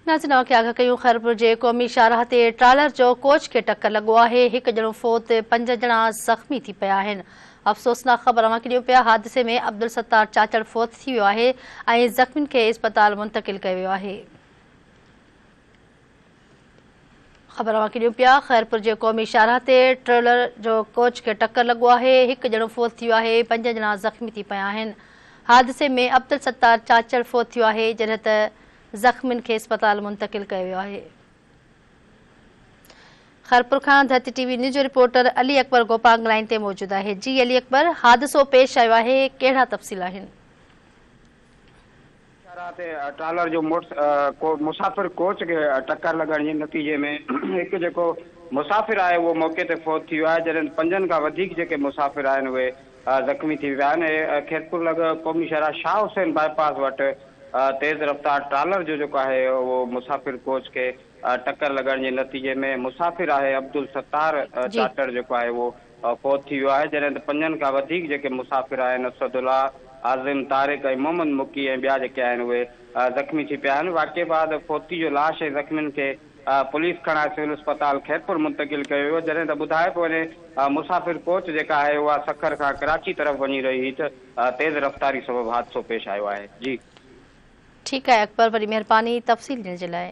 नाज़रीन खे आगाह कयूं खैरपुर जे क़ौमी शाहराह ते ट्रालर जो कोच खे टक्कर लॻो आहे। हिकु ॼणो फोत, 5 ॼणा ज़ख़्मी थी पिया आहिनि। अफ़सोसनाक ख़बर अवांखे ॾियूं पिया। हादिसे में अब्दुल सत्तार चाचड़ फोत थी वियो आहे ऐं ज़ख़्मियुनि खे इस्पताल मुंतक़िल कयो वियो आहे। ख़बर अवांखे ॾियूं पिया। खैरपुर जे क़ौमी शाहराह ते ट्रेलर जो कोच खे टक्कर लॻो आहे। हिकु ॼणो फोत थी वियो आहे, 5 ॼणा ज़ख़्मी थी पिया आहिनि। हादिसे में अब्दुल सत्तार चाचड़ फोत थियो आहे, जॾहिं त ज़ख़्मियुनि खे इस्पताल मुंतक़िल कयो वियो आहे। खैरपुर खां धरती टीवी न्यूज़ जो रिपोर्टर अली अकबर गोपांग लाइन ते मौजूद आहे। जी अली अकबर, हादिसो पेश आयो आहे, कहिड़ा तफ़सील आहिनि? ट्रालर जो मुसाफ़िर कोच खे टक्कर लॻण जे नतीजे में हिकु जेको मुसाफ़िर आहे उहो मौके ते फोत थी वियो आहे, जॾहिं 5 खां वधीक जेके मुसाफ़िर आहिनि उहे ज़ख़्मी थी विया आहिनि। खैरपुर लॻ क़ौमी शाहराह शाह हुसैन बाईपास वटि तेज़ रफ़्तार ट्रालर जो जेको आहे उहो मुसाफ़िर कोच खे टक्कर लॻण जे नतीजे में मुसाफ़िर आहे अब्दुल सत्तार जी चाचड़ जेको आहे उहो फोत थी वियो आहे, जॾहिं त 5 खां वधीक जेके मुसाफ़िर आहिनि असदुल्ला, आज़िम, तारिक ऐं मोहम्मद मुकी ऐं ॿिया जेके आहिनि उहे ज़ख़्मी थी पिया आहिनि। वाक़े बाद फोती जो लाश ऐं ज़ख़्मियुनि खे पुलिस खणाए सिविल अस्पताल खैरपुर मुंतक़िल कयो वियो, जॾहिं त ॿुधाए पियो वञे मुसाफ़िर कोच जेका आहे उहा सखर खां कराची तरफ़ वञी रही हुई त तेज़ रफ़्तारी सबबि हादिसो पेश आयो आहे। जी ठीकु आहे अकबर, वरी महिरबानी तफ़सील ॾियण जे लाइ।